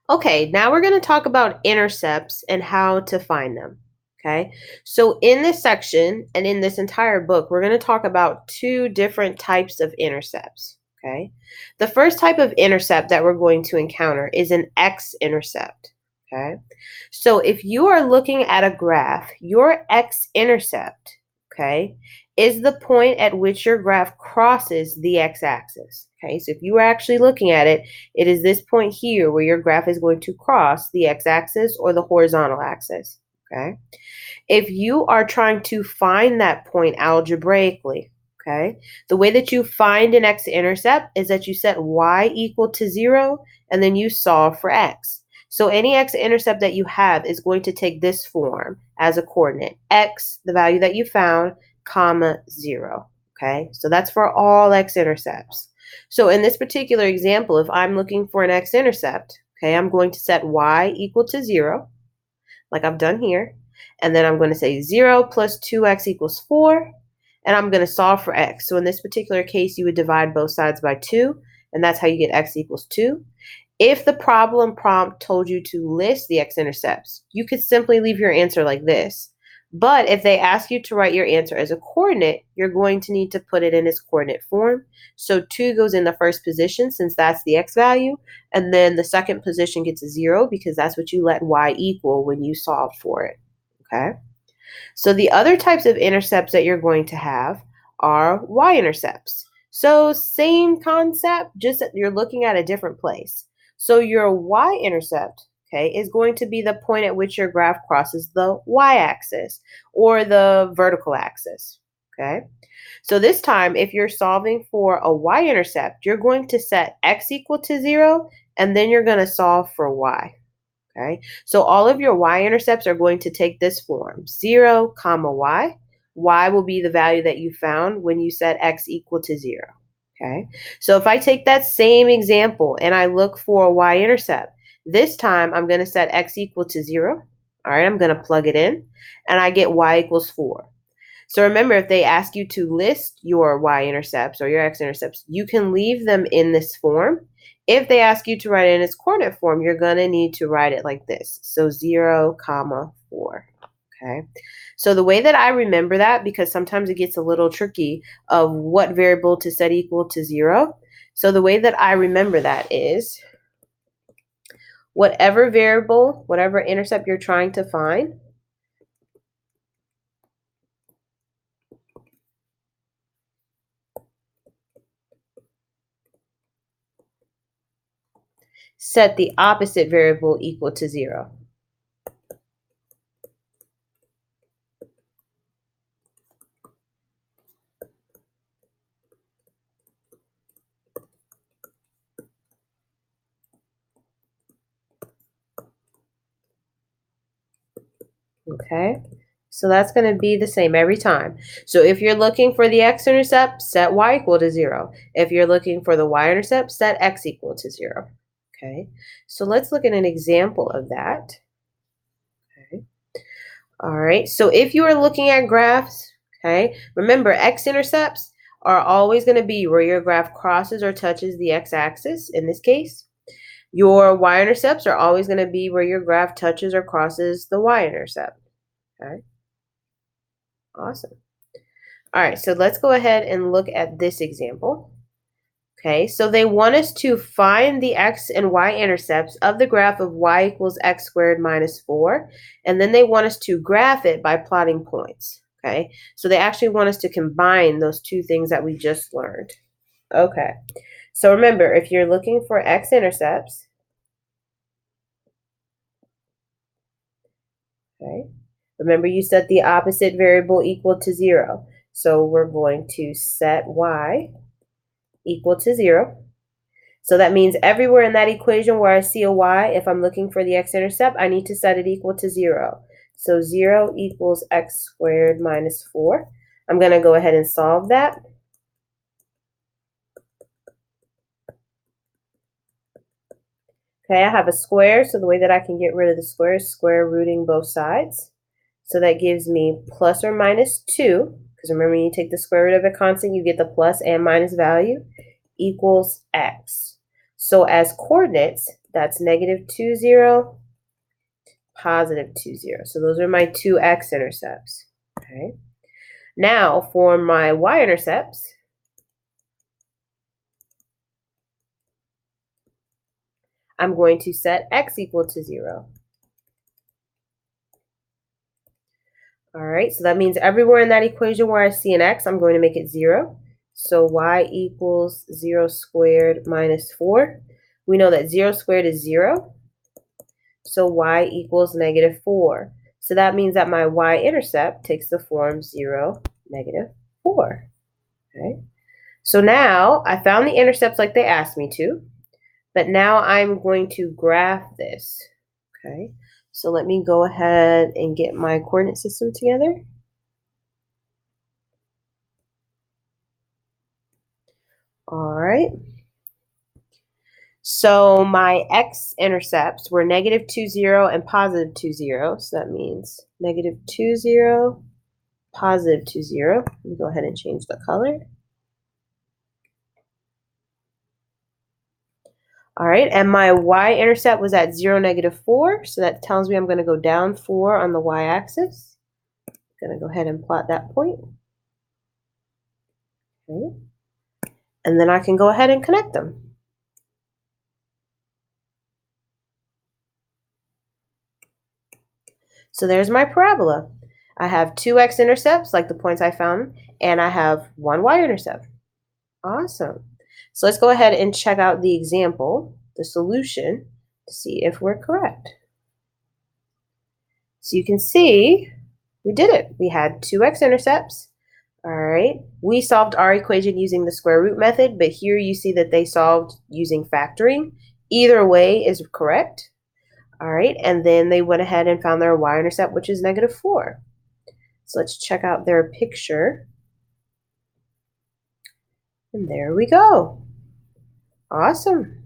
Okay, now we're going to talk about intercepts and how to find them. Okay, so in this section and in this entire book, we're going to talk about two different types of intercepts. Okay, the first type of intercept that we're going to encounter is an x-intercept. Okay, so if you are looking at a graph, your x-intercept, okay, is the point at which your graph crosses the x-axis. Okay, so if you are actually looking at it, it is this point here where your graph is going to cross the x-axis or the horizontal axis, okay? If you are trying to find that point algebraically, okay, the way that you find an x-intercept is that you set y equal to 0 and then you solve for x. So any x-intercept that you have is going to take this form as a coordinate, x, the value that you found, comma, 0, okay? So that's for all x-intercepts. So in this particular example, if I'm looking for an x-intercept, okay, I'm going to set y equal to 0, like I've done here. And then I'm going to say 0 plus 2x equals 4. And I'm going to solve for x. So in this particular case, you would divide both sides by 2. And that's how you get x equals 2. If the problem prompt told you to list the x-intercepts, you could simply leave your answer like this. But if they ask you to write your answer as a coordinate, you're going to need to put it in its coordinate form. So 2 goes in the first position since that's the x value. And then the second position gets a 0 because that's what you let y equal when you solve for it. Okay? So the other types of intercepts that you're going to have are y-intercepts. So same concept, just that you're looking at a different place. So your y-intercept, okay, is going to be the point at which your graph crosses the y-axis or the vertical axis, okay? So this time, if you're solving for a y-intercept, you're going to set x equal to 0, and then you're going to solve for y. Okay, so all of your y-intercepts are going to take this form, 0, comma, y. Y will be the value that you found when you set x equal to 0. Okay, so if I take that same example and I look for a y-intercept, this time I'm going to set x equal to 0. All right, I'm going to plug it in, and I get y equals 4. So remember, if they ask you to list your y-intercepts or your x-intercepts, you can leave them in this form. If they ask you to write it in its coordinate form, you're going to need to write it like this. So 0, comma, 4. Okay. So the way that I remember that, because sometimes it gets a little tricky of what variable to set equal to 0. So the way that I remember that is whatever variable, whatever intercept you're trying to find, set the opposite variable equal to 0. Okay, so that's going to be the same every time. So if you're looking for the x-intercept, set y equal to 0. If you're looking for the y-intercept, set x equal to 0. Okay, so let's look at an example of that. Okay, all right, so if you are looking at graphs, okay, remember x-intercepts are always going to be where your graph crosses or touches the x-axis in this case. Your y-intercepts are always going to be where your graph touches or crosses the y-intercept. Okay, awesome. All right, so let's go ahead and look at this example. Okay, so they want us to find the x and y intercepts of the graph of y equals x squared minus 4, and then they want us to graph it by plotting points. Okay, so they actually want us to combine those two things that we just learned. Okay, so remember, if you're looking for x-intercepts, okay, remember you set the opposite variable equal to 0. So we're going to set y equal to 0. So that means everywhere in that equation where I see a y, if I'm looking for the x-intercept, I need to set it equal to 0. So 0 equals x squared minus 4. I'm going to go ahead and solve that. Okay, I have a square, so the way that I can get rid of the square is square rooting both sides. So that gives me plus or minus 2, because remember, when you take the square root of a constant, you get the plus and minus value, equals x. So as coordinates, That's negative 2, 0, positive 2, 0. So those are my two x-intercepts. Okay. Now for my y-intercepts, I'm going to set x equal to 0. All right, so that means everywhere in that equation where I see an x, I'm going to make it 0. So y equals 0 squared minus 4. We know that 0 squared is 0. So y equals negative 4. So that means that my y-intercept takes the form 0, negative 4. Okay. So now I found the intercepts like they asked me to, but now I'm going to graph this. Okay. So let me go ahead and get my coordinate system together. All right. So my x-intercepts were negative 2, 0 and positive 2, 0. So that means negative 2, 0, positive 2, 0. Let me go ahead and change the color. All right, and my y-intercept was at 0, negative 4. So that tells me I'm going to go down 4 on the y-axis. I'm going to go ahead and plot that point. Okay. And then I can go ahead and connect them. So there's my parabola. I have two x-intercepts, like the points I found, and I have one y-intercept. Awesome. So let's go ahead and check out the example, the solution, to see if we're correct. So you can see we did it. We had two x-intercepts. All right. We solved our equation using the square root method, but here you see that they solved using factoring. Either way is correct. All right. And then they went ahead and found their y-intercept, which is negative 4. So let's check out their picture. And there we go. Awesome.